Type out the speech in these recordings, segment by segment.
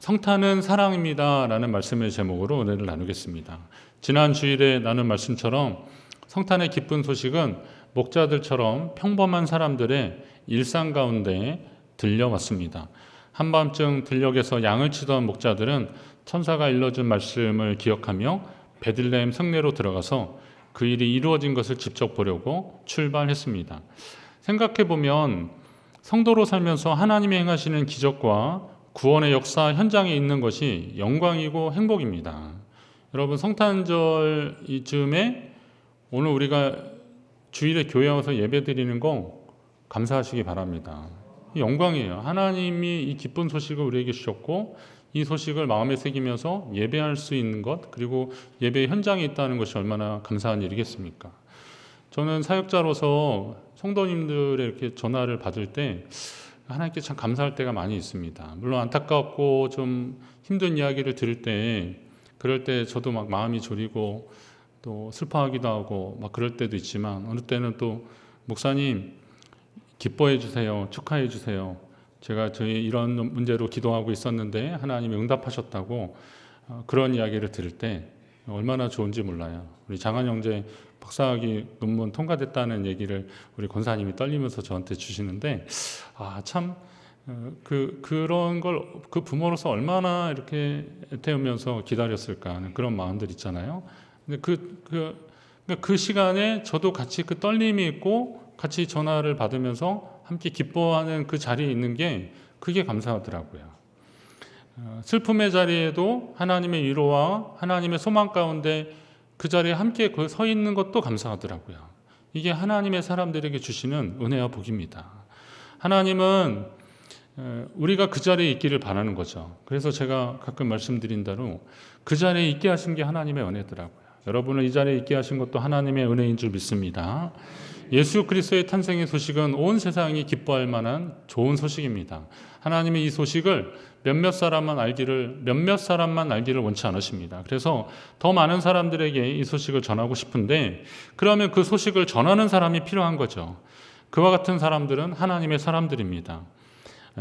성탄은 사랑입니다 라는 말씀의 제목으로 은혜를 나누겠습니다. 지난 주일에 나눈 말씀처럼 성탄의 기쁜 소식은 목자들처럼 평범한 사람들의 일상 가운데 들려왔습니다. 한밤중 들녘에서 양을 치던 목자들은 천사가 일러준 말씀을 기억하며 베들레헴 성내로 들어가서 그 일이 이루어진 것을 직접 보려고 출발했습니다. 생각해보면 성도로 살면서 하나님이 행하시는 기적과 구원의 역사 현장에 있는 것이 영광이고 행복입니다. 여러분, 성탄절 이쯤에 오늘 우리가 주일에 교회 와서 예배 드리는 거 감사하시기 바랍니다. 영광이에요. 하나님이 이 기쁜 소식을 우리에게 주셨고 이 소식을 마음에 새기면서 예배할 수 있는 것, 그리고 예배 현장에 있다는 것이 얼마나 감사한 일이겠습니까? 저는 사역자로서 성도님들의 이렇게 전화를 받을 때 하나님께 참 감사할 때가 많이 있습니다. 물론 안타깝고 좀 힘든 이야기를 들을 때, 그럴 때 저도 막 마음이 저리고 또 슬퍼하기도 하고 막 그럴 때도 있지만, 어느 때는 또 목사님 기뻐해 주세요, 축하해 주세요, 제가 저희 이런 문제로 기도하고 있었는데 하나님이 응답하셨다고 그런 이야기를 들을 때 얼마나 좋은지 몰라요. 우리 장한 형제 박사학위 논문 통과됐다는 얘기를 우리 권사님이 떨리면서 저한테 주시는데, 참 그런 걸 그 부모로서 얼마나 이렇게 애태우면서 기다렸을까 하는 그런 마음들 있잖아요. 근데 그 시간에 저도 같이 그 떨림이 있고 같이 전화를 받으면서 함께 기뻐하는 그 자리에 있는 게 그게 감사하더라고요. 슬픔의 자리에도 하나님의 위로와 하나님의 소망 가운데 그 자리에 함께 서 있는 것도 감사하더라고요. 이게 하나님의 사람들에게 주시는 은혜와 복입니다. 하나님은 우리가 그 자리에 있기를 바라는 거죠. 그래서 제가 가끔 말씀드린 대로 그 자리에 있게 하신 게 하나님의 은혜더라고요. 여러분을 이 자리에 있게 하신 것도 하나님의 은혜인 줄 믿습니다. 예수 그리스도의 탄생의 소식은 온 세상이 기뻐할 만한 좋은 소식입니다. 하나님이 이 소식을 몇몇 사람만 알기를 원치 않으십니다. 그래서 더 많은 사람들에게 이 소식을 전하고 싶은데, 그러면 그 소식을 전하는 사람이 필요한 거죠. 그와 같은 사람들은 하나님의 사람들입니다.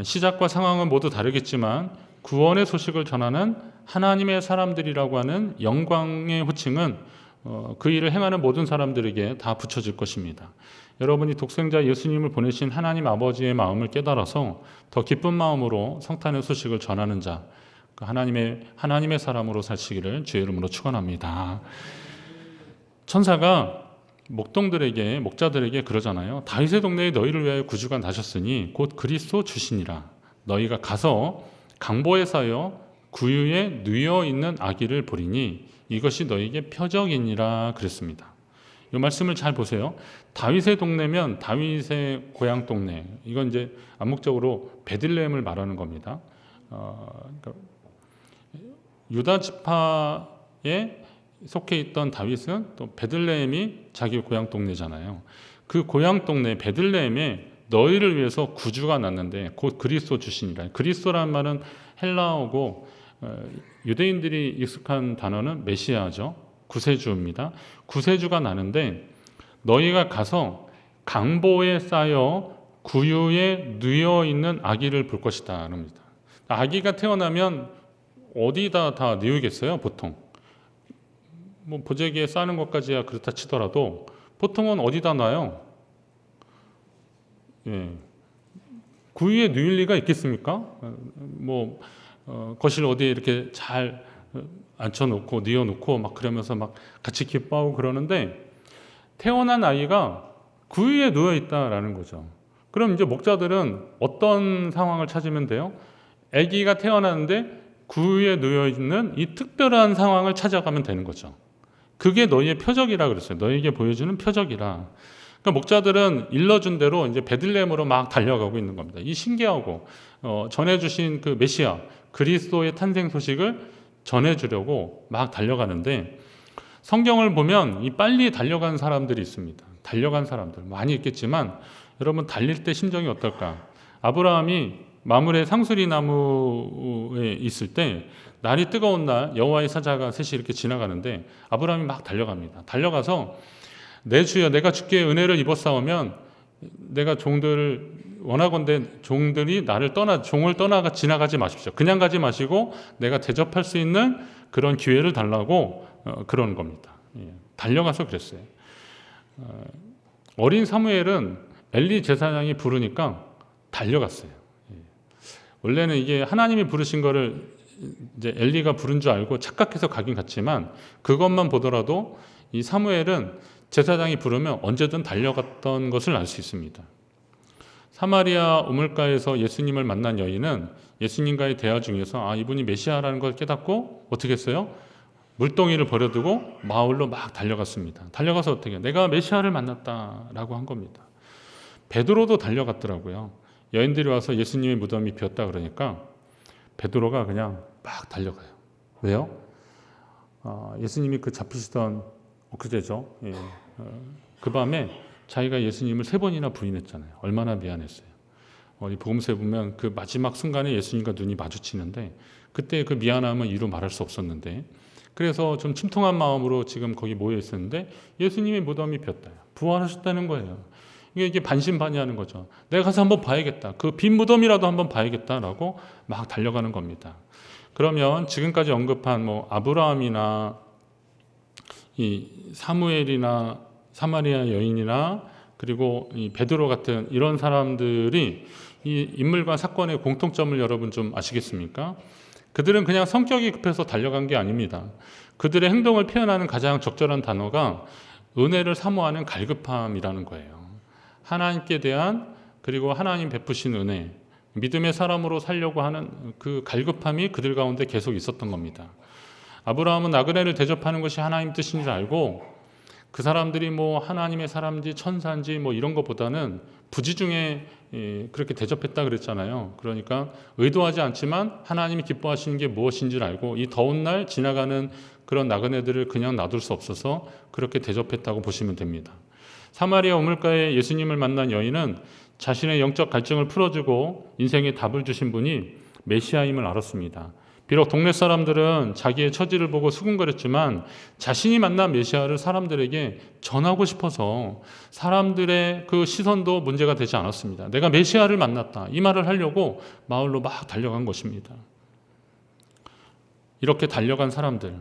시작과 상황은 모두 다르겠지만 구원의 소식을 전하는 하나님의 사람들이라고 하는 영광의 호칭은 그 일을 행하는 모든 사람들에게 다 붙여질 것입니다. 여러분이 독생자 예수님을 보내신 하나님 아버지의 마음을 깨달아서 더 기쁜 마음으로 성탄의 소식을 전하는 자, 하나님의 사람으로 사시기를 주의 이름으로 축원합니다. 천사가 목자들에게 그러잖아요. 다윗의 동네에 너희를 위하여 구주가 나셨으니 곧 그리스도 주시니라. 너희가 가서 강보에 쌓여 구유에 누워 있는 아기를 보리니 이것이 너희에게 표적이니라 그랬습니다. 이 말씀을 잘 보세요. 다윗의 동네면 다윗의 고향 동네. 이건 이제 암묵적으로 베들레헴을 말하는 겁니다. 그러니까 유다 지파에 속해 있던 다윗은 또 베들레헴이 자기 고향 동네잖아요. 그 고향 동네 베들레헴에 너희를 위해서 구주가 났는데 곧 그리스도 주시니라. 그리스도라는 말은 헬라어고 유대인들이 익숙한 단어는 메시아죠. 구세주입니다. 구세주가 나는데 너희가 가서 강보에 쌓여 구유에 누워 있는 아기를 볼 것이다 합니다. 아기가 태어나면 어디다 다 누우겠어요? 보통 뭐 보재기에 싸는 것까지야 그렇다 치더라도 보통은 어디다 놔요? 구유에 누울 리가 있겠습니까? 거실 어디에 이렇게 잘 앉혀놓고 뉘어놓고 막 그러면서 막 같이 기뻐하고 그러는데, 태어난 아이가 구유에 누워 있다라는 거죠. 그럼 이제 목자들은 어떤 상황을 찾으면 돼요? 아기가 태어났는데 구유에 누워 있는 이 특별한 상황을 찾아가면 되는 거죠. 그게 너희의 표적이라 그랬어요. 너희에게 보여주는 표적이라. 그러니까 목자들은 일러준 대로 이제 베들레헴으로 막 달려가고 있는 겁니다. 이 신기하고 전해주신 그 메시아 그리스도의 탄생 소식을 전해주려고 막 달려가는데, 성경을 보면 이 빨리 달려간 사람들이 있습니다. 달려간 사람들 많이 있겠지만 여러분, 달릴 때 심정이 어떨까? 아브라함이 마물의 상수리 나무에 있을 때 날이 뜨거운 날 여호와의 사자가 셋이 이렇게 지나가는데 아브라함이 막 달려갑니다. 달려가서 내 주여 내가 주께 은혜를 입었사오면 내가 종들을 원하건대 종들이 종을 떠나가 지나가지 마십시오. 그냥 가지 마시고 내가 대접할 수 있는 그런 기회를 달라고 그러는 겁니다. 달려가서 그랬어요. 어린 사무엘은 엘리 제사장이 부르니까 달려갔어요. 원래는 이게 하나님이 부르신 거를 이제 엘리가 부른 줄 알고 착각해서 가긴 갔지만 그것만 보더라도 이 사무엘은 제사장이 부르면 언제든 달려갔던 것을 알 수 있습니다. 사마리아 우물가에서 예수님을 만난 여인은 예수님과의 대화 중에서 이분이 메시아라는 걸 깨닫고 어떻게 했어요? 물동이를 버려두고 마을로 막 달려갔습니다. 달려가서 어떻게 해요? 내가 메시아를 만났다라고 한 겁니다. 베드로도 달려갔더라고요. 여인들이 와서 예수님의 무덤이 비었다 그러니까 베드로가 그냥 막 달려가요. 왜요? 예수님이 그 잡히시던 엊그제죠. 그 밤에 자기가 예수님을 3번이나 부인했잖아요. 얼마나 미안했어요. 이 복음서에 보면 그 마지막 순간에 예수님과 눈이 마주치는데 그때 그 미안함은 이루 말할 수 없었는데 그래서 좀 침통한 마음으로 지금 거기 모여 있었는데 예수님의 무덤이 비었다. 부활하셨다는 거예요. 이게 반신반의하는 거죠. 내가 가서 한번 봐야겠다. 그 빈 무덤이라도 한번 봐야겠다라고 막 달려가는 겁니다. 그러면 지금까지 언급한 아브라함이나 이 사무엘이나 사마리아 여인이나 그리고 이 베드로 같은 이런 사람들이 이 인물과 사건의 공통점을 여러분 좀 아시겠습니까? 그들은 그냥 성격이 급해서 달려간 게 아닙니다. 그들의 행동을 표현하는 가장 적절한 단어가 은혜를 사모하는 갈급함이라는 거예요. 하나님께 대한 그리고 하나님 베푸신 은혜, 믿음의 사람으로 살려고 하는 그 갈급함이 그들 가운데 계속 있었던 겁니다. 아브라함은 나그네를 대접하는 것이 하나님 뜻인 줄 알고 그 사람들이 하나님의 사람인지 천사인지 이런 것보다는 부지중에 그렇게 대접했다 그랬잖아요. 그러니까 의도하지 않지만 하나님이 기뻐하시는 게 무엇인지를 알고 이 더운 날 지나가는 그런 나그네들을 그냥 놔둘 수 없어서 그렇게 대접했다고 보시면 됩니다. 사마리아 우물가에 예수님을 만난 여인은 자신의 영적 갈증을 풀어주고 인생의 답을 주신 분이 메시아임을 알았습니다. 비록 동네 사람들은 자기의 처지를 보고 수군거렸지만 자신이 만난 메시아를 사람들에게 전하고 싶어서 사람들의 그 시선도 문제가 되지 않았습니다. 내가 메시아를 만났다. 이 말을 하려고 마을로 막 달려간 것입니다. 이렇게 달려간 사람들,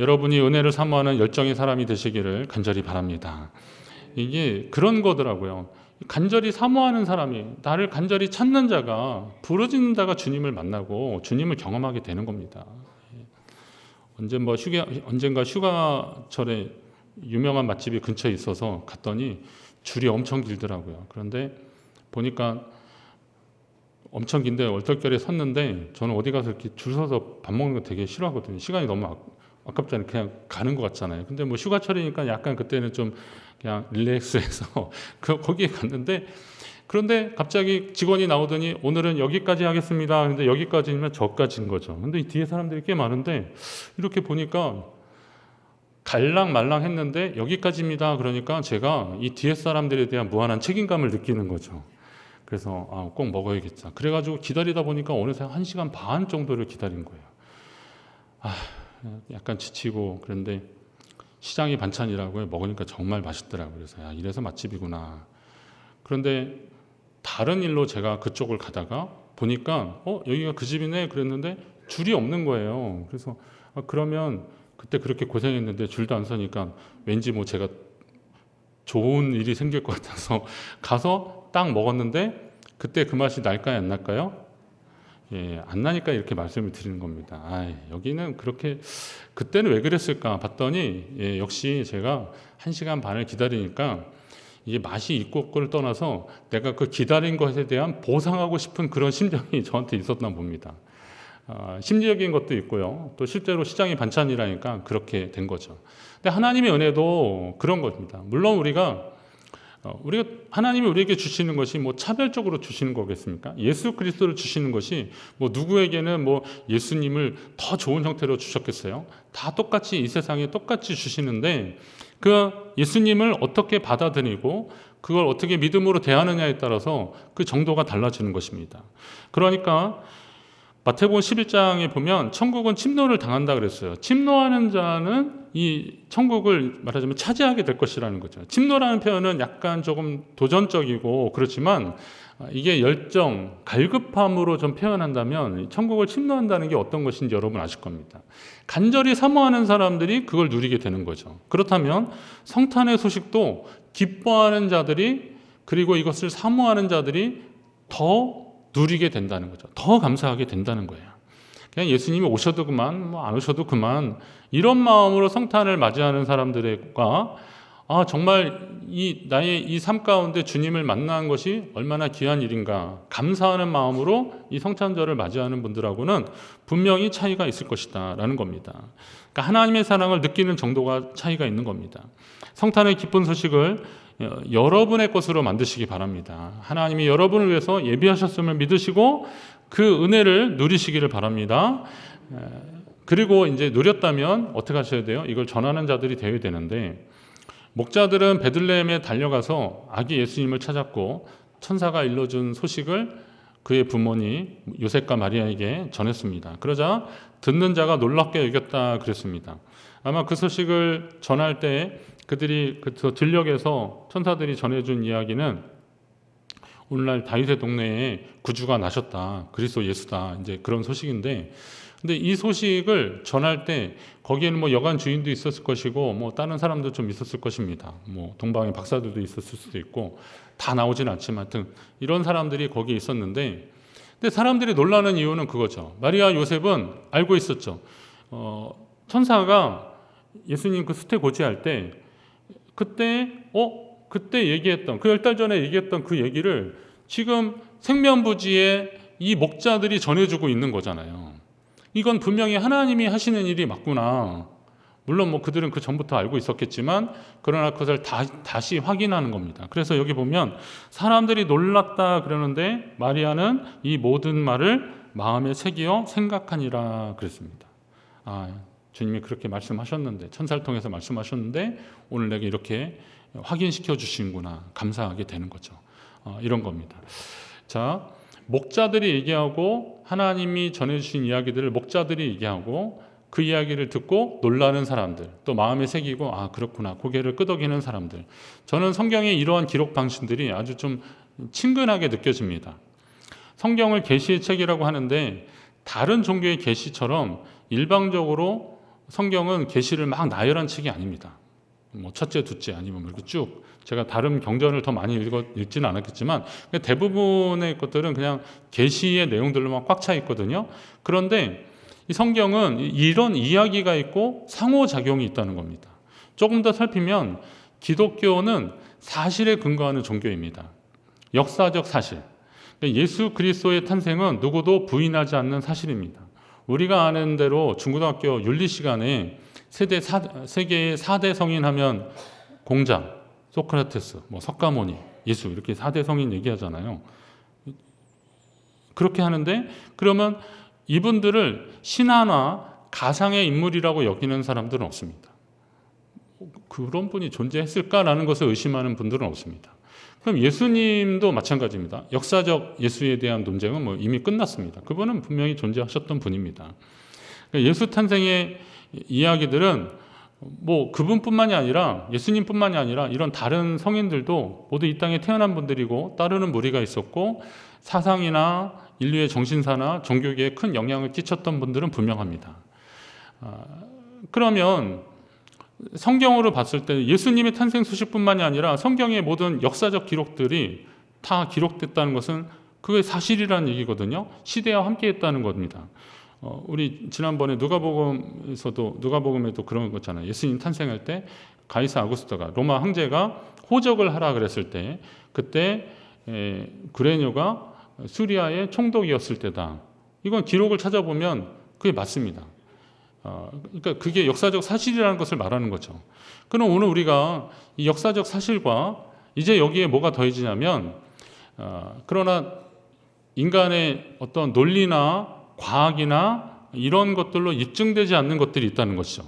여러분이 은혜를 사모하는 열정의 사람이 되시기를 간절히 바랍니다. 이게 그런 거더라고요. 간절히 사모하는 사람이, 나를 간절히 찾는 자가, 부르짖는 자가 주님을 만나고 주님을 경험하게 되는 겁니다. 언젠가 휴가철에 유명한 맛집이 근처에 있어서 갔더니 줄이 엄청 길더라고요. 그런데 보니까 엄청 긴데 얼떨결에 섰는데 저는 어디 가서 이렇게 줄 서서 밥 먹는 거 되게 싫어하거든요. 시간이 너무 아깝잖아요. 그냥 가는 것 같잖아요. 근데 휴가철이니까 약간 그때는 좀 그냥 릴렉스해서 거기에 갔는데 그런데 갑자기 직원이 나오더니 오늘은 여기까지 하겠습니다. 근데 여기까지면 저까지인 거죠. 근데 이 뒤에 사람들이 꽤 많은데 이렇게 보니까 갈랑말랑 했는데 여기까지입니다. 그러니까 제가 이 뒤에 사람들에 대한 무한한 책임감을 느끼는 거죠. 그래서 꼭 먹어야겠다. 그래가지고 기다리다 보니까 어느새 1시간 반 정도를 기다린 거예요. 약간 지치고 그런데 시장이 반찬이라고 먹으니까 정말 맛있더라고요. 그래서 이래서 맛집이구나. 그런데 다른 일로 제가 그쪽을 가다가 보니까 여기가 그 집이네 그랬는데 줄이 없는 거예요. 그래서 그러면 그때 그렇게 고생했는데 줄도 안 서니까 왠지 제가 좋은 일이 생길 것 같아서 가서 딱 먹었는데 그때 그 맛이 날까요 안 날까요? 안 나니까 이렇게 말씀을 드리는 겁니다. 여기는 그렇게 그때는 왜 그랬을까 봤더니 역시 제가 1시간 반을 기다리니까 이게 맛이 있고 없고를 떠나서 내가 그 기다린 것에 대한 보상하고 싶은 그런 심정이 저한테 있었나 봅니다. 심리적인 것도 있고요. 또 실제로 시장이 반찬이라니까 그렇게 된 거죠. 근데 하나님의 은혜도 그런 겁니다. 물론 우리가 하나님이 우리에게 주시는 것이 차별적으로 주시는 거겠습니까? 예수 그리스도를 주시는 것이 누구에게는 예수님을 더 좋은 형태로 주셨겠어요? 다 똑같이 이 세상에 똑같이 주시는데 그 예수님을 어떻게 받아들이고 그걸 어떻게 믿음으로 대하느냐에 따라서 그 정도가 달라지는 것입니다. 그러니까 마태복음 11장에 보면 천국은 침노를 당한다 그랬어요. 침노하는 자는 이 천국을 말하자면 차지하게 될 것이라는 거죠. 침노라는 표현은 약간 조금 도전적이고 그렇지만 이게 열정, 갈급함으로 좀 표현한다면 천국을 침노한다는 게 어떤 것인지 여러분 아실 겁니다. 간절히 사모하는 사람들이 그걸 누리게 되는 거죠. 그렇다면 성탄의 소식도 기뻐하는 자들이 그리고 이것을 사모하는 자들이 더 누리게 된다는 거죠. 더 감사하게 된다는 거예요. 그냥 예수님이 오셔도 그만, 뭐 안 오셔도 그만 이런 마음으로 성탄을 맞이하는 사람들과 정말 나의 이 삶 가운데 주님을 만난 것이 얼마나 귀한 일인가 감사하는 마음으로 이 성탄절을 맞이하는 분들하고는 분명히 차이가 있을 것이다 라는 겁니다. 그러니까 하나님의 사랑을 느끼는 정도가 차이가 있는 겁니다. 성탄의 기쁜 소식을 여러분의 것으로 만드시기 바랍니다. 하나님이 여러분을 위해서 예비하셨음을 믿으시고 그 은혜를 누리시기를 바랍니다. 그리고 이제 누렸다면 어떻게 하셔야 돼요? 이걸 전하는 자들이 되어야 되는데 목자들은 베들레헴에 달려가서 아기 예수님을 찾았고 천사가 일러준 소식을 그의 부모님 요셉과 마리아에게 전했습니다. 그러자 듣는 자가 놀랍게 여겼다 그랬습니다. 아마 그 소식을 전할 때 그들이 그 들녘에서 천사들이 전해준 이야기는 오늘날 다윗의 동네에 구주가 나셨다, 그리스도 예수다, 이제 그런 소식인데, 근데 이 소식을 전할 때 거기에는 뭐 여관 주인도 있었을 것이고 뭐 다른 사람도 좀 있었을 것입니다. 뭐 동방의 박사들도 있었을 수도 있고 다 나오진 않지만 하여튼 이런 사람들이 거기에 있었는데, 근데 사람들이 놀라는 이유는 그거죠. 마리아 요셉은 알고 있었죠. 천사가 예수님 그 수태 고지할 때 그때 얘기했던 그 10달 전에 얘기했던 그 얘기를 지금 생면부지에 이 목자들이 전해주고 있는 거잖아요. 이건 분명히 하나님이 하시는 일이 맞구나. 물론 뭐 그들은 그 전부터 알고 있었겠지만 그러나 그것을 다시 확인하는 겁니다. 그래서 여기 보면 사람들이 놀랐다 그러는데 마리아는 이 모든 말을 마음에 새기어 생각하니라 그랬습니다. 주님이 그렇게 말씀하셨는데, 천사를 통해서 말씀하셨는데 오늘 내게 이렇게 확인시켜 주시는구나, 감사하게 되는 거죠. 이런 겁니다. 자, 목자들이 얘기하고 하나님이 전해주신 이야기들을 목자들이 얘기하고 그 이야기를 듣고 놀라는 사람들, 또 마음에 새기고 그렇구나 고개를 끄덕이는 사람들. 저는 성경의 이러한 기록 방식들이 아주 좀 친근하게 느껴집니다. 성경을 계시의 책이라고 하는데 다른 종교의 계시처럼 일방적으로 성경은 계시를 막 나열한 책이 아닙니다. 뭐 첫째, 둘째 아니면 이렇게 쭉, 제가 다른 경전을 더 많이 읽지는 않았겠지만 대부분의 것들은 그냥 계시의 내용들로만 꽉 차 있거든요. 그런데 이 성경은 이런 이야기가 있고 상호작용이 있다는 겁니다. 조금 더 살피면 기독교는 사실에 근거하는 종교입니다. 역사적 사실. 예수 그리스도의 탄생은 누구도 부인하지 않는 사실입니다. 우리가 아는 대로 중고등학교 윤리 시간에 세계의 4대 성인 하면 공자, 소크라테스, 석가모니, 예수 이렇게 4대 성인 얘기하잖아요. 그렇게 하는데 그러면 이분들을 신화나 가상의 인물이라고 여기는 사람들은 없습니다. 그런 분이 존재했을까라는 것을 의심하는 분들은 없습니다. 그럼 예수님도 마찬가지입니다. 역사적 예수에 대한 논쟁은 이미 끝났습니다. 그분은 분명히 존재하셨던 분입니다. 예수 탄생의 이야기들은 그분뿐만이 아니라 예수님뿐만이 아니라 이런 다른 성인들도 모두 이 땅에 태어난 분들이고 따르는 무리가 있었고 사상이나 인류의 정신사나 종교계에 큰 영향을 끼쳤던 분들은 분명합니다. 그러면 성경으로 봤을 때 예수님의 탄생 소식뿐만이 아니라 성경의 모든 역사적 기록들이 다 기록됐다는 것은 그게 사실이라는 얘기거든요. 시대와 함께했다는 겁니다. 우리 지난번에 누가복음에도 그런 거 있잖아요. 예수님 탄생할 때 가이사 아구스토가 로마 황제가 호적을 하라 그랬을 때 그때 구레뇨가 수리아의 총독이었을 때다. 이건 기록을 찾아보면 그게 맞습니다. 그러니까 그게 역사적 사실이라는 것을 말하는 거죠. 그럼 오늘 우리가 이 역사적 사실과 이제 여기에 뭐가 더해지냐면 그러나 인간의 어떤 논리나 과학이나 이런 것들로 입증되지 않는 것들이 있다는 것이죠.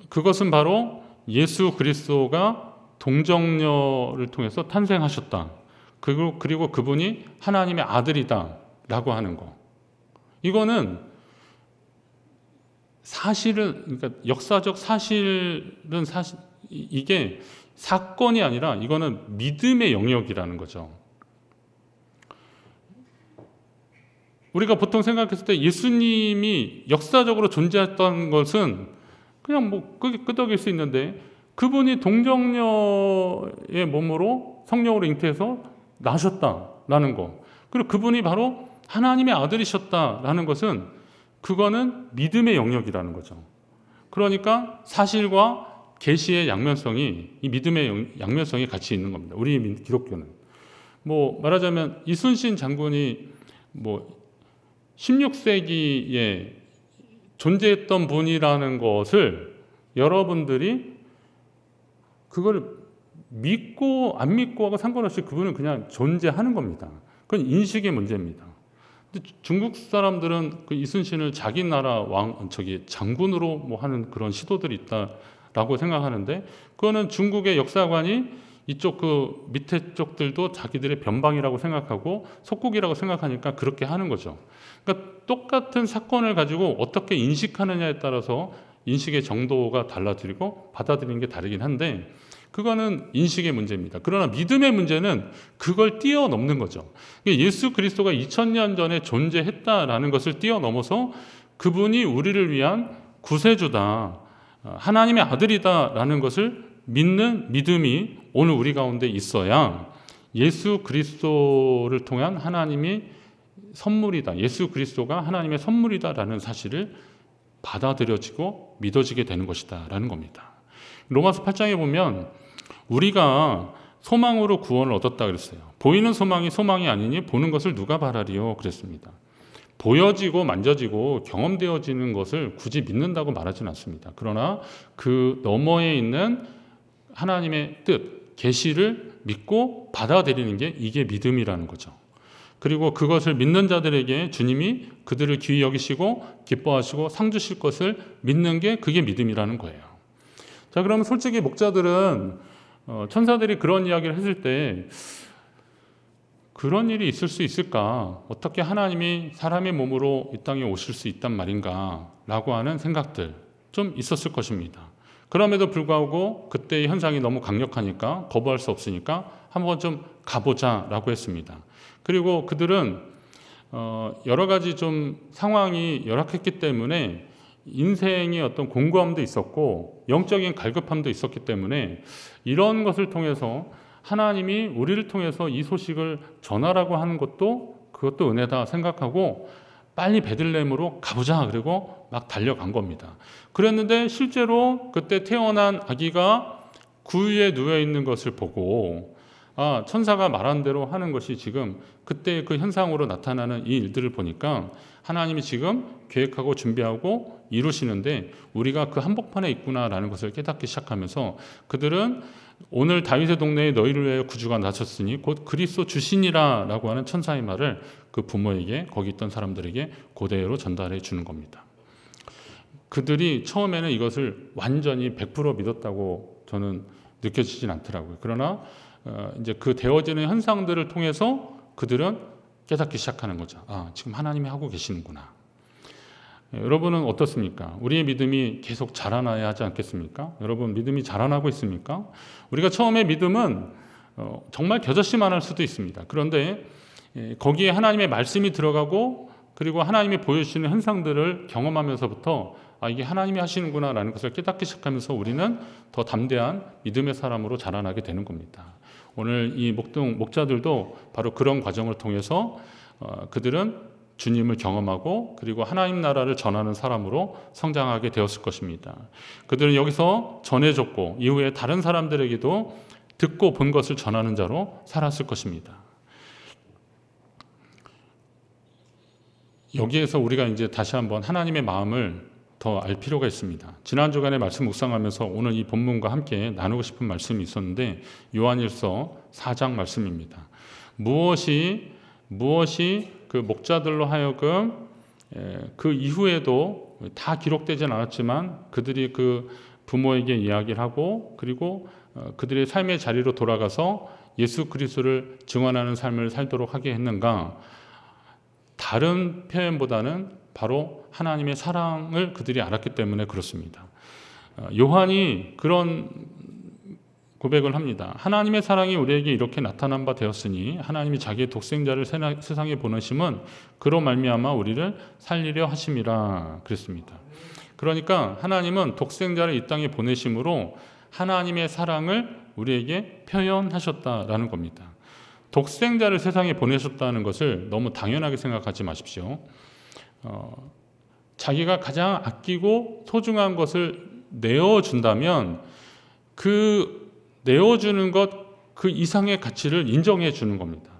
그것은 바로 예수 그리스도가 동정녀를 통해서 탄생하셨다. 그리고 그분이 하나님의 아들이다 라고 하는 거. 이거는 사실은, 그러니까 역사적 사실은 이게 사건이 아니라 이거는 믿음의 영역이라는 거죠. 우리가 보통 생각했을 때 예수님이 역사적으로 존재했던 것은 그냥 뭐 끄덕일 수 있는데, 그분이 동정녀의 몸으로 성령으로 잉태해서 나셨다라는 거, 그리고 그분이 바로 하나님의 아들이셨다라는 것은 그거는 믿음의 영역이라는 거죠. 그러니까 사실과 계시의 양면성이, 이 믿음의 양면성이 같이 있는 겁니다. 우리 기독교는 뭐 말하자면 이순신 장군이 뭐 16세기에 존재했던 분이라는 것을 여러분들이 그걸 믿고 안 믿고하고 상관없이 그분은 그냥 존재하는 겁니다. 그건 인식의 문제입니다. 근데 중국 사람들은 그 이순신을 자기 나라 장군으로 뭐 하는 그런 시도들이 있다라고 생각하는데, 그거는 중국의 역사관이 이쪽 그 밑에 쪽들도 자기들의 변방이라고 생각하고 속국이라고 생각하니까 그렇게 하는 거죠. 그러니까 똑같은 사건을 가지고 어떻게 인식하느냐에 따라서 인식의 정도가 달라지고 받아들이는 게 다르긴 한데, 그거는 인식의 문제입니다. 그러나 믿음의 문제는 그걸 뛰어넘는 거죠. 예수 그리스도가 2000년 전에 존재했다라는 것을 뛰어넘어서 그분이 우리를 위한 구세주다, 하나님의 아들이다라는 것을 믿는 믿음이 오늘 우리 가운데 있어야 예수 그리스도를 통한 하나님이 선물이다, 예수 그리스도가 하나님의 선물이다라는 사실을 받아들여지고 믿어지게 되는 것이다 라는 겁니다. 로마서 8장에 보면 우리가 소망으로 구원을 얻었다 그랬어요. 보이는 소망이 소망이 아니니 보는 것을 누가 바라리요 그랬습니다. 보여지고 만져지고 경험되어지는 것을 굳이 믿는다고 말하지는 않습니다. 그러나 그 너머에 있는 하나님의 뜻, 계시를 믿고 받아들이는 게 이게 믿음이라는 거죠. 그리고 그것을 믿는 자들에게 주님이 그들을 귀히 여기시고 기뻐하시고 상 주실 것을 믿는 게 그게 믿음이라는 거예요. 자, 그러면 솔직히 목자들은 천사들이 그런 이야기를 했을 때 그런 일이 있을 수 있을까? 어떻게 하나님이 사람의 몸으로 이 땅에 오실 수 있단 말인가? 라고 하는 생각들 좀 있었을 것입니다. 그럼에도 불구하고 그때의 현상이 너무 강력하니까 거부할 수 없으니까 한번 좀 가보자 라고 했습니다. 그리고 그들은 여러 가지 좀 상황이 열악했기 때문에 인생의 어떤 공고함도 있었고 영적인 갈급함도 있었기 때문에 이런 것을 통해서 하나님이 우리를 통해서 이 소식을 전하라고 하는 그것도 은혜다 생각하고 빨리 베들레헴으로 가보자 그리고 막 달려간 겁니다. 그랬는데 실제로 그때 태어난 아기가 구유에 누워 있는 것을 보고 천사가 말한 대로 하는 것이 지금 그때 그 현상으로 나타나는 이 일들을 보니까 하나님이 지금 계획하고 준비하고 이루시는데 우리가 그 한복판에 있구나라는 것을 깨닫기 시작하면서 그들은 오늘 다윗의 동네에 너희를 위하여 구주가 나셨으니 곧 그리스도 주시니라 라고 하는 천사의 말을 그 부모에게 거기 있던 사람들에게 그대로 전달해 주는 겁니다. 그들이 처음에는 이것을 완전히 100% 믿었다고 저는 느껴지진 않더라고요. 그러나 이제 그 되어지는 현상들을 통해서 그들은 깨닫기 시작하는 거죠. 지금 하나님이 하고 계시는구나. 여러분은 어떻습니까? 우리의 믿음이 계속 자라나야 하지 않겠습니까? 여러분 믿음이 자라나고 있습니까? 우리가 처음에 믿음은 정말 겨자씨만 할 수도 있습니다. 그런데 거기에 하나님의 말씀이 들어가고 그리고 하나님이 보여주시는 현상들을 경험하면서부터 이게 하나님이 하시는구나 라는 것을 깨닫기 시작하면서 우리는 더 담대한 믿음의 사람으로 자라나게 되는 겁니다. 오늘 이 목자들도 바로 그런 과정을 통해서 그들은 주님을 경험하고 그리고 하나님 나라를 전하는 사람으로 성장하게 되었을 것입니다. 그들은 여기서 전해줬고 이후에 다른 사람들에게도 듣고 본 것을 전하는 자로 살았을 것입니다. 여기에서 우리가 이제 다시 한번 하나님의 마음을 더 알 필요가 있습니다. 지난 주간에 말씀 묵상하면서 오늘 이 본문과 함께 나누고 싶은 말씀이 있었는데 요한일서 4장 말씀입니다. 무엇이 그 목자들로 하여금 그 이후에도 다 기록되진 않았지만 그들이 그 부모에게 이야기를 하고 그리고 그들의 삶의 자리로 돌아가서 예수 그리스도를 증언하는 삶을 살도록 하게 했는가? 다른 표현보다는 바로 하나님의 사랑을 그들이 알았기 때문에 그렇습니다. 요한이 그런 고백을 합니다. 하나님의 사랑이 우리에게 이렇게 나타난 바 되었으니 하나님이 자기의 독생자를 세상에 보내심은 그로 말미암아 우리를 살리려 하심이라 그랬습니다. 그러니까 하나님은 독생자를 이 땅에 보내심으로 하나님의 사랑을 우리에게 표현하셨다라는 겁니다. 독생자를 세상에 보내셨다는 것을 너무 당연하게 생각하지 마십시오. 자기가 가장 아끼고 소중한 것을 내어준다면 그 내어주는 것 그 이상의 가치를 인정해 주는 겁니다.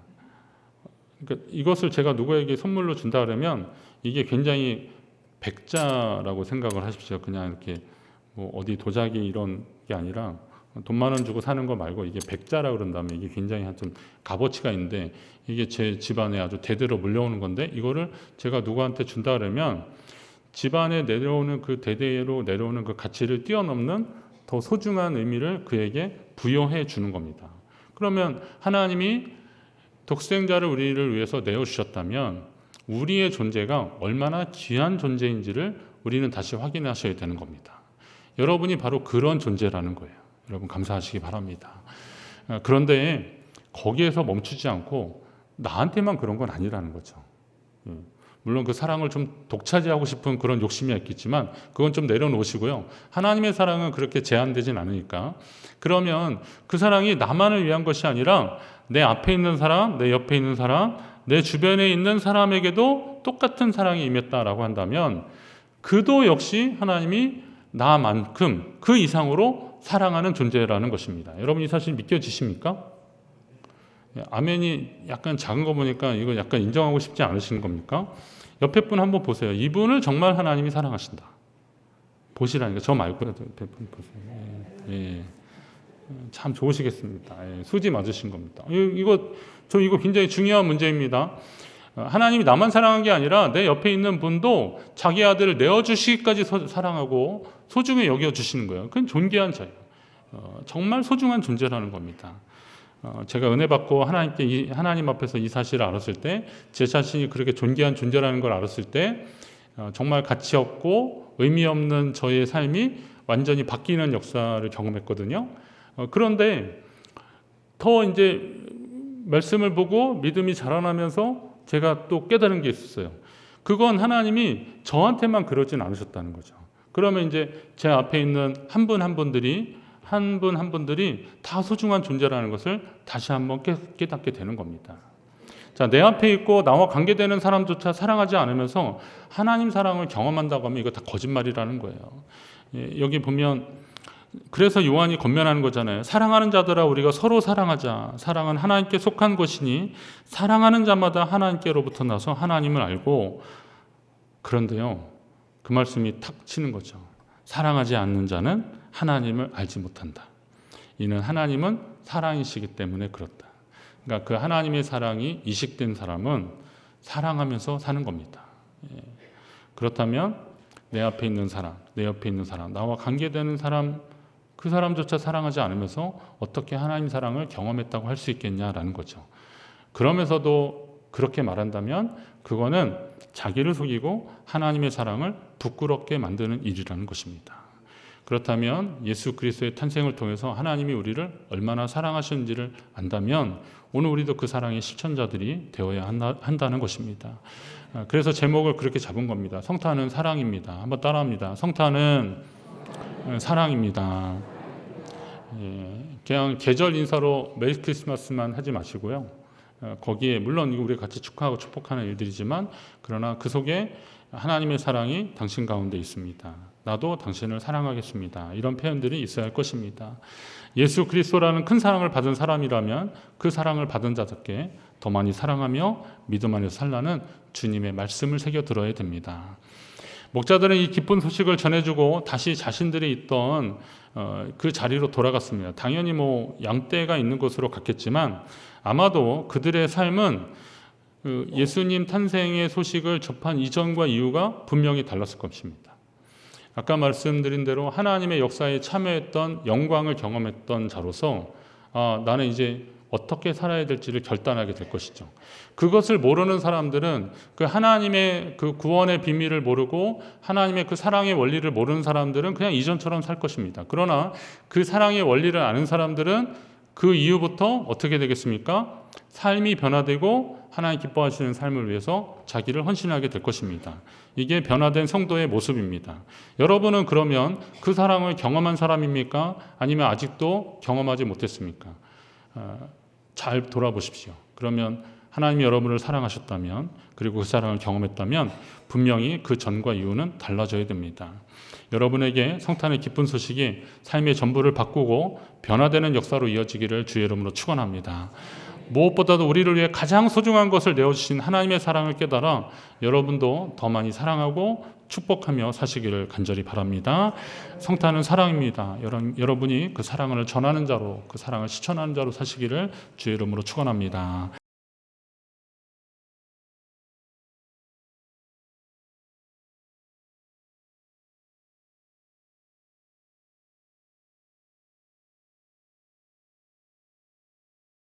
그러니까 이것을 제가 누구에게 선물로 준다 그러면 이게 굉장히 백자라고 생각을 하십시오. 그냥 이렇게 뭐 어디 도자기 이런 게 아니라 돈 10,000원 주고 사는 거 말고 이게 백자라 그런다면 이게 굉장히 하여튼 값어치가 있는데 이게 제 집안에 아주 대대로 물려오는 건데 이거를 제가 누구한테 준다 그러면 집안에 내려오는 그 대대로 내려오는 그 가치를 뛰어넘는 더 소중한 의미를 그에게 부여해 주는 겁니다. 그러면 하나님이 독생자를 우리를 위해서 내어주셨다면 우리의 존재가 얼마나 귀한 존재인지를 우리는 다시 확인하셔야 되는 겁니다. 여러분이 바로 그런 존재라는 거예요. 여러분 감사하시기 바랍니다. 그런데 거기에서 멈추지 않고 나한테만 그런 건 아니라는 거죠. 물론 그 사랑을 좀 독차지하고 싶은 그런 욕심이 있겠지만 그건 좀 내려놓으시고요. 하나님의 사랑은 그렇게 제한되진 않으니까. 그러면 그 사랑이 나만을 위한 것이 아니라 내 앞에 있는 사람, 내 옆에 있는 사람, 내 주변에 있는 사람에게도 똑같은 사랑이 임했다라고 한다면 그도 역시 하나님이 나만큼 그 이상으로 사랑하는 존재라는 것입니다. 여러분 이 사실 믿겨지십니까? 아멘이 약간 작은 거 보니까 이거 약간 인정하고 싶지 않으시는 겁니까? 옆에 분 한번 보세요. 이분을 정말 하나님이 사랑하신다. 보시라니까. 저 말고요. 옆에 분 보세요. 예. 참 좋으시겠습니다. 예. 수지 맞으신 겁니다. 이거 굉장히 중요한 문제입니다. 하나님이 나만 사랑한 게 아니라 내 옆에 있는 분도 자기 아들을 내어주시기까지 사랑하고 소중히 여겨주시는 거예요. 그건 존귀한 자예요. 정말 소중한 존재라는 겁니다. 제가 은혜 받고 하나님 앞에서 이 사실을 알았을 때 제 자신이 그렇게 존귀한 존재라는 걸 알았을 때 정말 가치 없고 의미 없는 저의 삶이 완전히 바뀌는 역사를 경험했거든요. 그런데 더 이제 말씀을 보고 믿음이 자라나면서 제가 또 깨달은 게 있었어요. 그건 하나님이 저한테만 그러진 않으셨다는 거죠. 그러면 이제 제 앞에 있는 한 분 한 분들이 다 소중한 존재라는 것을 다시 한번 깨닫게 되는 겁니다. 자, 내 앞에 있고 나와 관계되는 사람조차 사랑하지 않으면서 하나님 사랑을 경험한다고 하면 이거 다 거짓말이라는 거예요. 여기 보면 그래서 요한이 권면하는 거잖아요. 사랑하는 자들아 우리가 서로 사랑하자. 사랑은 하나님께 속한 것이니 사랑하는 자마다 하나님께로부터 나서 하나님을 알고. 그런데요, 그 말씀이 탁 치는 거죠. 사랑하지 않는 자는 하나님을 알지 못한다. 이는 하나님은 사랑이시기 때문에 그렇다. 그러니까 그 하나님의 사랑이 이식된 사람은 사랑하면서 사는 겁니다. 그렇다면 내 앞에 있는 사람, 내 옆에 있는 사람, 나와 관계되는 사람, 그 사람조차 사랑하지 않으면서 어떻게 하나님 사랑을 경험했다고 할 수 있겠냐라는 거죠. 그러면서도 그렇게 말한다면 그거는 자기를 속이고 하나님의 사랑을 부끄럽게 만드는 일이라는 것입니다. 그렇다면 예수 그리스도의 탄생을 통해서 하나님이 우리를 얼마나 사랑하시는지를 안다면 오늘 우리도 그 사랑의 실천자들이 되어야 한다는 것입니다. 그래서 제목을 그렇게 잡은 겁니다. 성탄은 사랑입니다. 한번 따라합니다. 성탄은 사랑입니다. 그냥 계절 인사로 메리 크리스마스만 하지 마시고요. 거기에 물론 우리가 같이 축하하고 축복하는 일들이지만 그러나 그 속에 하나님의 사랑이 당신 가운데 있습니다. 나도 당신을 사랑하겠습니다. 이런 표현들이 있어야 할 것입니다. 예수 그리스도라는 큰 사랑을 받은 사람이라면 그 사랑을 받은 자답게 더 많이 사랑하며 믿음 안에서 살라는 주님의 말씀을 새겨 들어야 됩니다. 목자들은 이 기쁜 소식을 전해주고 다시 자신들이 있던 그 자리로 돌아갔습니다. 당연히 양떼가 있는 곳으로 갔겠지만 아마도 그들의 삶은 예수님 탄생의 소식을 접한 이전과 이후가 분명히 달랐을 것입니다. 아까 말씀드린 대로 하나님의 역사에 참여했던 영광을 경험했던 자로서 나는 이제 어떻게 살아야 될지를 결단하게 될 것이죠. 그것을 모르는 사람들은 그 하나님의 그 구원의 비밀을 모르고 하나님의 그 사랑의 원리를 모르는 사람들은 그냥 이전처럼 살 것입니다. 그러나 그 사랑의 원리를 아는 사람들은 그 이후부터 어떻게 되겠습니까? 삶이 변화되고 하나님 기뻐하시는 삶을 위해서 자기를 헌신하게 될 것입니다. 이게 변화된 성도의 모습입니다. 여러분은 그러면 그 사랑을 경험한 사람입니까? 아니면 아직도 경험하지 못했습니까? 잘 돌아보십시오. 그러면 하나님이 여러분을 사랑하셨다면, 그리고 그 사랑을 경험했다면 분명히 그 전과 이후는 달라져야 됩니다. 여러분에게 성탄의 기쁜 소식이 삶의 전부를 바꾸고 변화되는 역사로 이어지기를 주의 이름으로 축원합니다. 무엇보다도 우리를 위해 가장 소중한 것을 내어주신 하나님의 사랑을 깨달아 여러분도 더 많이 사랑하고 축복하며 사시기를 간절히 바랍니다. 성탄은 사랑입니다. 여러분이 그 사랑을 전하는 자로, 그 사랑을 실천하는 자로 사시기를 주의 이름으로 축원합니다.